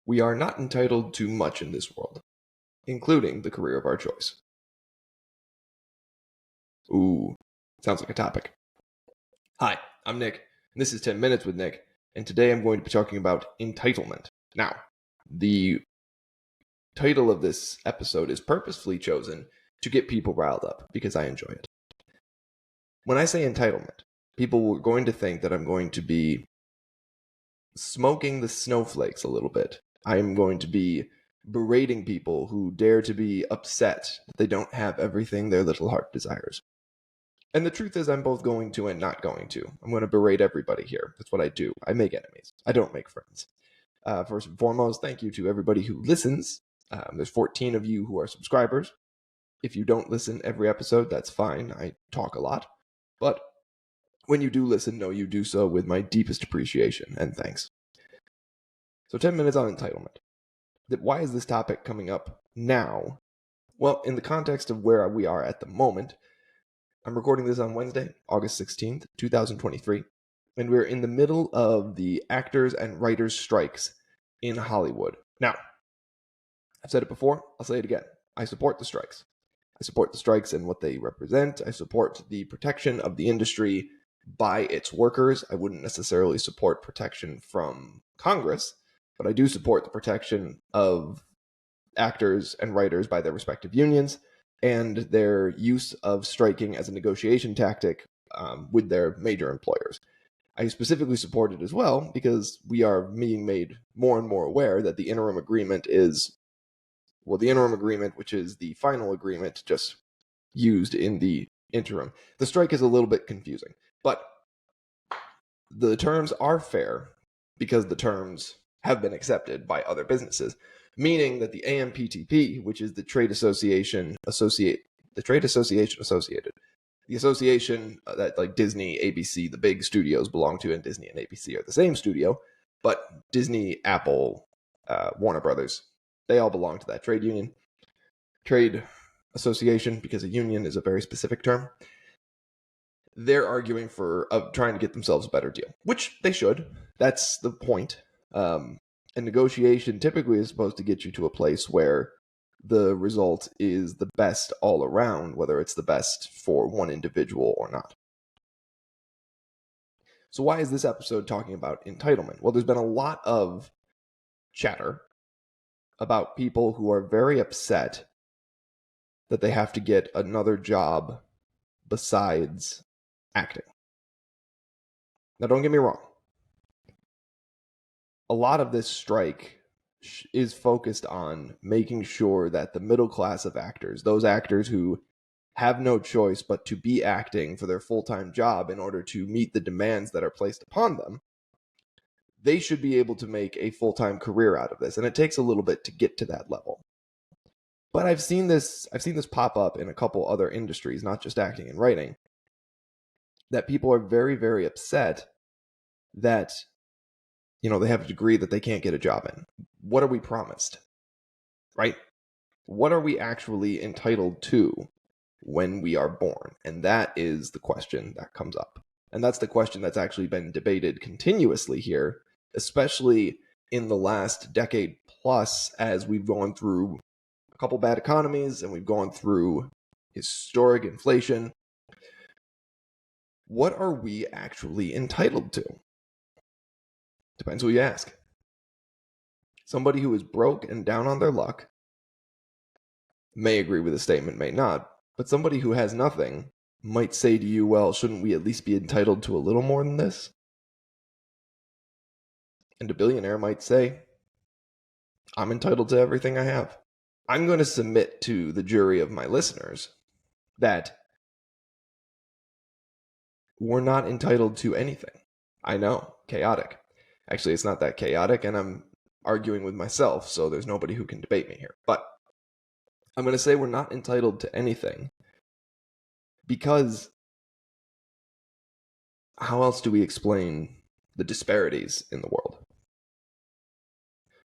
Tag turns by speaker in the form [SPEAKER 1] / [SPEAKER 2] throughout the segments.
[SPEAKER 1] We are not entitled to much in this world, including the career of our choice. Ooh, sounds like a topic. Hi, I'm Nick, and this is 10 Minutes with Nick, and today I'm going to be talking about entitlement. Now, the title of this episode is purposefully chosen to get people riled up because I enjoy it. When I say entitlement, people are going to think that I'm going to be smoking the snowflakes a little bit. I am going to be berating people who dare to be upset that they don't have everything their little heart desires. And the truth is, I'm both going to and not going to. I'm going to berate everybody here. That's what I do. I make enemies. I don't make friends. First and foremost, thank you to everybody who listens. There's 14 of you who are subscribers. If you don't listen every episode, that's fine. I talk a lot. But when you do listen, know you do so with my deepest appreciation and thanks. So 10 minutes on entitlement. Why is this topic coming up now? Well, in the context of where we are at the moment, I'm recording this on Wednesday, August 16th, 2023, and we're in the middle of the actors and writers strikes in Hollywood. Now, I've said it before, I'll say it again. I support the strikes. I support the strikes and what they represent. I support the protection of the industry by its workers. I wouldn't necessarily support protection from Congress, but I do support the protection of actors and writers by their respective unions and their use of striking as a negotiation tactic with their major employers. I specifically support it as well because we are being made more and more aware that the interim agreement is, the interim agreement, which is the final agreement just used in the interim. The strike is a little bit confusing, but the terms are fair because the terms have been accepted by other businesses, meaning that the AMPTP, which is the Trade Association Associated, the association that like Disney, ABC, the big studios belong to, and Disney and ABC are the same studio, but Disney, Apple, Warner Brothers, they all belong to that trade association, because a union is a very specific term. They're arguing for trying to get themselves a better deal, which they should. That's the point. A negotiation typically is supposed to get you to a place where the result is the best all around, whether it's the best for one individual or not. So why is this episode talking about entitlement? Well, there's been a lot of chatter about people who are very upset that they have to get another job besides acting. Now, don't get me wrong. A lot of this strike is focused on making sure that the middle class of actors, those actors who have no choice but to be acting for their full-time job in order to meet the demands that are placed upon them, they should be able to make a full-time career out of this. And it takes a little bit to get to that level. But I've seen this pop up in a couple other industries, not just acting and writing, that people are very, very upset that they have a degree that they can't get a job in. What are we promised? Right? What are we actually entitled to when we are born? And that is the question that comes up. And that's the question that's actually been debated continuously here, especially in the last decade plus, as we've gone through a couple bad economies and we've gone through historic inflation. What are we actually entitled to? Depends who you ask. Somebody who is broke and down on their luck may agree with the statement, may not, but somebody who has nothing might say to you, well, shouldn't we at least be entitled to a little more than this? And a billionaire might say, I'm entitled to everything I have. I'm going to submit to the jury of my listeners that we're not entitled to anything. I know, chaotic. Actually, it's not that chaotic, and I'm arguing with myself, so there's nobody who can debate me here. But I'm going to say we're not entitled to anything because how else do we explain the disparities in the world?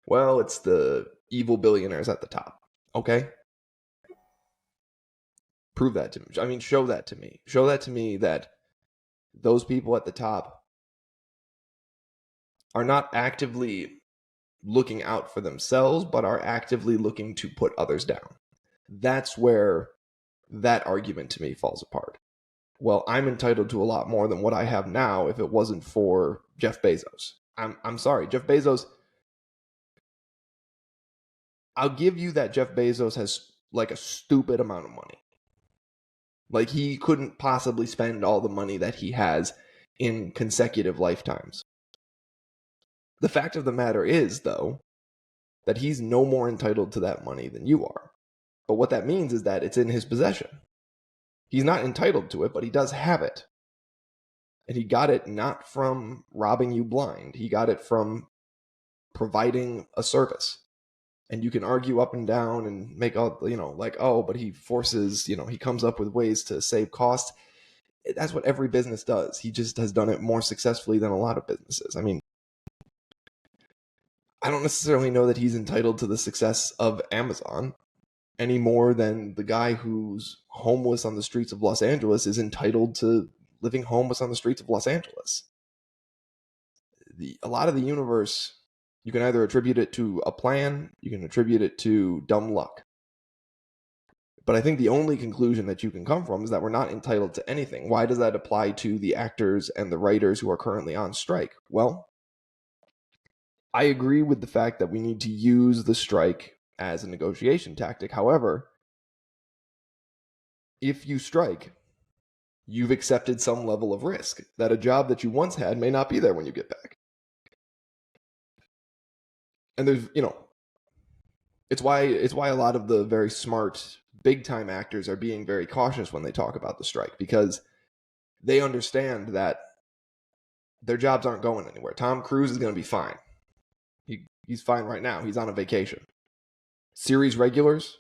[SPEAKER 1] Well, it's the evil billionaires at the top. Okay? Prove that to me. I mean, show that to me. Show that to me that those people at the top are not actively looking out for themselves, but are actively looking to put others down. That's where that argument to me falls apart. Well, I'm entitled to a lot more than what I have now if it wasn't for Jeff Bezos. I'm sorry, Jeff Bezos. I'll give you that Jeff Bezos has like a stupid amount of money. Like he couldn't possibly spend all the money that he has in consecutive lifetimes. The fact of the matter is, though, that he's no more entitled to that money than you are. But what that means is that it's in his possession. He's not entitled to it, but he does have it. And he got it not from robbing you blind. He got it from providing a service. And you can argue up and down and make all, like, oh, but he forces, he comes up with ways to save costs. That's what every business does. He just has done it more successfully than a lot of businesses. I mean, I don't necessarily know that he's entitled to the success of Amazon any more than the guy who's homeless on the streets of Los Angeles is entitled to living homeless on the streets of Los Angeles. A lot of the universe, you can either attribute it to a plan, you can attribute it to dumb luck. But I think the only conclusion that you can come from is that we're not entitled to anything. Why does that apply to the actors and the writers who are currently on strike? Well, I agree with the fact that we need to use the strike as a negotiation tactic. However, if you strike, you've accepted some level of risk that a job that you once had may not be there when you get back. And there's, it's why a lot of the very smart, big time actors are being very cautious when they talk about the strike, because they understand that their jobs aren't going anywhere. Tom Cruise is going to be fine. He's fine right now. He's on a vacation. Series regulars,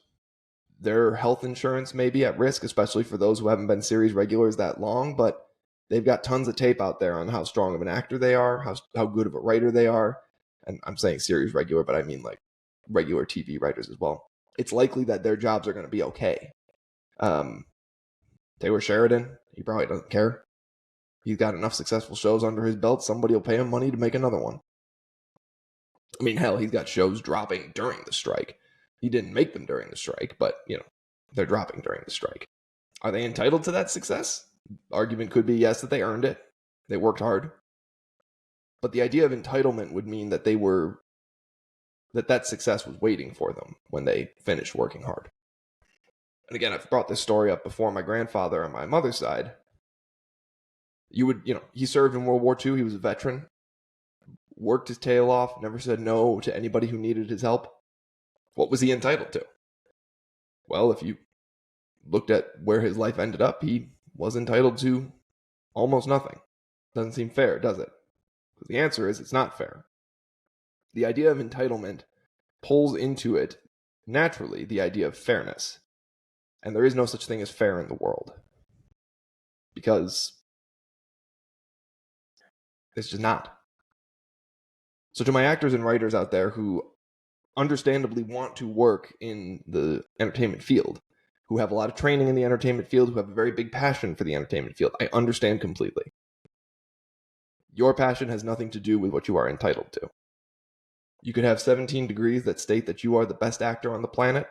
[SPEAKER 1] their health insurance may be at risk, especially for those who haven't been series regulars that long, but they've got tons of tape out there on how strong of an actor they are, how good of a writer they are. And I'm saying series regular, but I mean like regular TV writers as well. It's likely that their jobs are going to be okay. Taylor Sheridan, he probably doesn't care. He's got enough successful shows under his belt. Somebody will pay him money to make another one. I mean, hell, he's got shows dropping during the strike. He didn't make them during the strike, but, they're dropping during the strike. Are they entitled to that success? Argument could be yes, that they earned it. They worked hard. But the idea of entitlement would mean that that success was waiting for them when they finished working hard. And again, I've brought this story up before. My grandfather on my mother's side, he served in World War II. He was a veteran, worked his tail off, never said no to anybody who needed his help. What was he entitled to? Well, if you looked at where his life ended up, he was entitled to almost nothing. Doesn't seem fair, does it? The answer is it's not fair. The idea of entitlement pulls into it naturally the idea of fairness. And there is no such thing as fair in the world. Because it's just not. So to my actors and writers out there who understandably want to work in the entertainment field, who have a lot of training in the entertainment field, who have a very big passion for the entertainment field, I understand completely. Your passion has nothing to do with what you are entitled to. You could have 17 degrees that state that you are the best actor on the planet,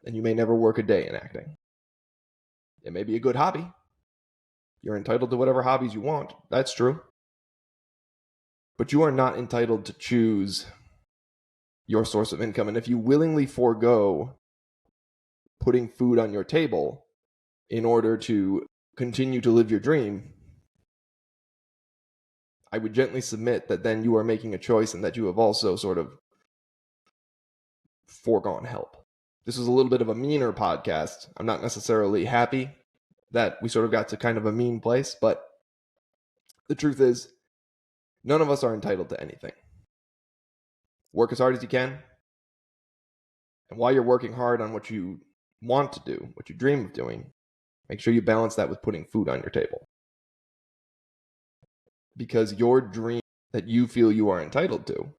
[SPEAKER 1] and you may never work a day in acting. It may be a good hobby. You're entitled to whatever hobbies you want. That's true. But you are not entitled to choose your source of income. And if you willingly forego putting food on your table in order to continue to live your dream, I would gently submit that then you are making a choice and that you have also sort of foregone help. This was a little bit of a meaner podcast. I'm not necessarily happy that we sort of got to kind of a mean place, but the truth is, none of us are entitled to anything. Work as hard as you can. And while you're working hard on what you want to do, what you dream of doing, make sure you balance that with putting food on your table. Because your dream that you feel you are entitled to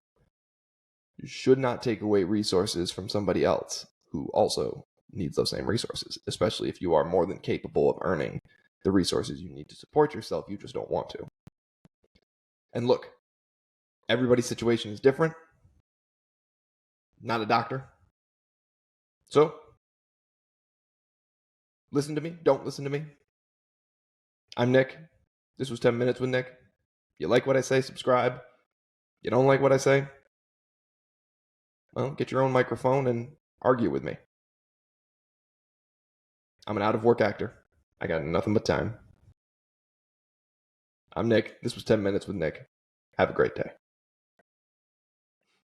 [SPEAKER 1] should not take away resources from somebody else who also needs those same resources, especially if you are more than capable of earning the resources you need to support yourself. You just don't want to. And look, everybody's situation is different. not a doctor. So, listen to me. Don't listen to me. I'm Nick. This was 10 Minutes with Nick. You like what I say, subscribe. You don't like what I say? Well, get your own microphone and argue with me. I'm an out-of-work actor. I got nothing but time. I'm Nick. This was 10 Minutes with Nick. Have a great day.